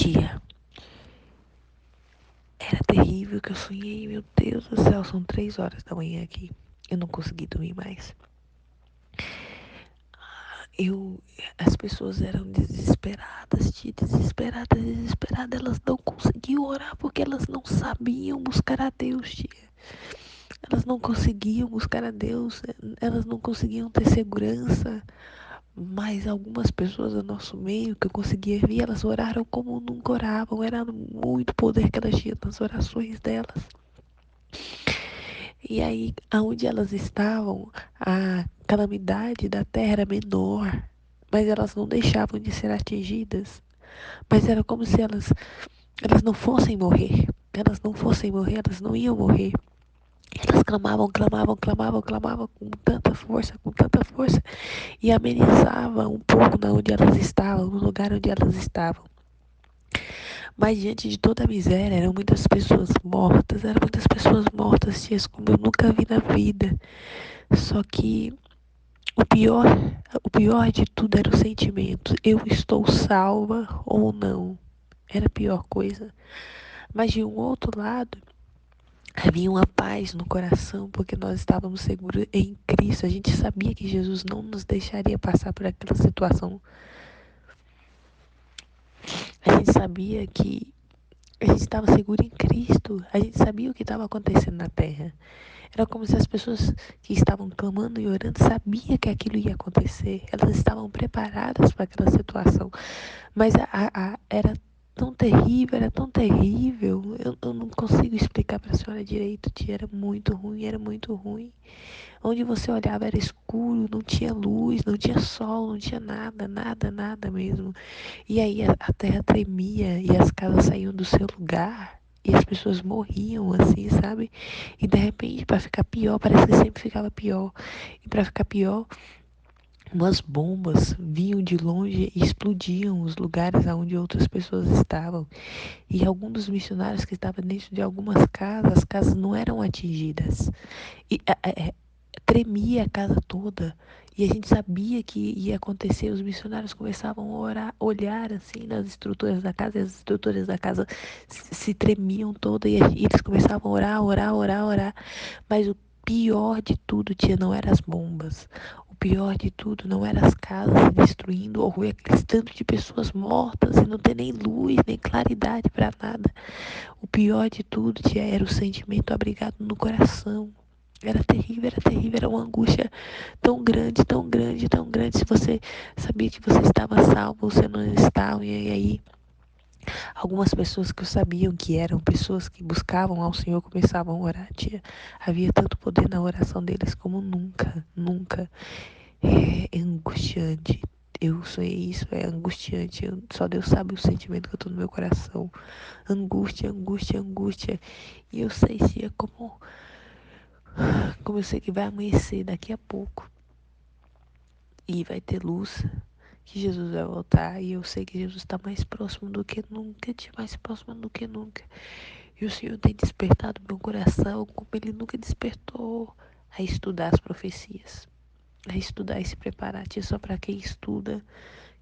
tia, era terrível que eu sonhei, meu Deus do céu, são 3 horas da manhã aqui. Eu não consegui dormir mais. Eu, as pessoas eram desesperadas, tia, desesperadas, desesperadas. Elas não conseguiam orar porque elas não sabiam buscar a Deus, tia. Elas não conseguiam buscar a Deus, elas não conseguiam ter segurança. Mas algumas pessoas do nosso meio que eu conseguia ver, elas oraram como nunca oravam. Era muito poder que elas tinham nas orações delas. E aí, aonde elas estavam, a calamidade da terra era menor, mas elas não deixavam de ser atingidas. Mas era como se elas não fossem morrer. Elas não fossem morrer, elas não iam morrer. Elas clamavam, clamavam, clamavam, clamavam com tanta força, e amenizava um pouco na onde elas estavam, no lugar onde elas estavam. Mas diante de toda a miséria, eram muitas pessoas mortas, tias, como eu nunca vi na vida. Só que o pior, o pior de tudo era o sentimento. Eu estou salva ou não? Era a pior coisa. Mas de um outro lado, havia uma paz no coração, porque nós estávamos seguros em Cristo. A gente sabia que Jesus não nos deixaria passar por aquela situação. A gente sabia que a gente estava seguro em Cristo. A gente sabia o que estava acontecendo na terra. Era como se as pessoas que estavam clamando e orando sabiam que aquilo ia acontecer. Elas estavam preparadas para aquela situação. Mas era tão terrível, era tão terrível. Eu não consigo explicar para a senhora direito, tia. Era muito ruim, era muito ruim. Onde você olhava era escuro, não tinha luz, não tinha sol, não tinha nada, nada, nada mesmo. E aí a terra tremia e as casas saíam do seu lugar. E as pessoas morriam assim, sabe? E de repente, para ficar pior, parece que sempre ficava pior. E para ficar pior, umas bombas vinham de longe e explodiam os lugares onde outras pessoas estavam. E alguns dos missionários que estavam dentro de algumas casas, as casas não eram atingidas. E tremia a casa toda. E a gente sabia que ia acontecer. Os missionários começavam a orar, olhar assim nas estruturas da casa, e as estruturas da casa se tremiam todas, e eles começavam a orar, orar, orar, orar. Mas o pior de tudo, tia, não eram as bombas. O pior de tudo não eram as casas se destruindo, ou aquele tanto de pessoas mortas e não ter nem luz, nem claridade para nada. O pior de tudo, tia, era o sentimento abrigado no coração. Era terrível, era uma angústia tão grande, tão grande, tão grande. Se você sabia que você estava salvo, você não estava, e aí algumas pessoas que sabiam que eram pessoas que buscavam ao Senhor começavam a orar, tia. Havia tanto poder na oração deles como nunca, nunca. É angustiante. Eu sonhei isso, é angustiante. Só Deus sabe o sentimento que eu tô no meu coração. Angústia, angústia, angústia. E eu sei, tia, como eu sei que vai amanhecer daqui a pouco. E vai ter luz, que Jesus vai voltar. E eu sei que Jesus está mais próximo do que nunca, mais próximo do que nunca. E o Senhor tem despertado meu coração como Ele nunca despertou, a estudar as profecias, a estudar e se preparar. Tia, só para quem estuda,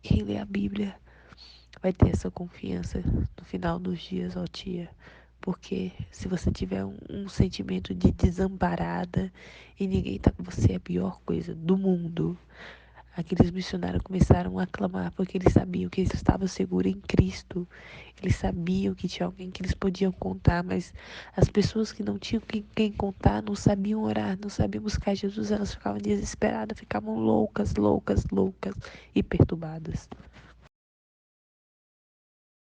quem lê a Bíblia, vai ter essa confiança no final dos dias, ó tia. Porque se você tiver um sentimento de desamparada e ninguém tá com você, é a pior coisa do mundo. Aqueles missionários começaram a clamar porque eles sabiam que eles estavam seguros em Cristo. Eles sabiam que tinha alguém que eles podiam contar, mas as pessoas que não tinham quem contar não sabiam orar, não sabiam buscar Jesus, elas ficavam desesperadas, ficavam loucas, loucas, loucas e perturbadas.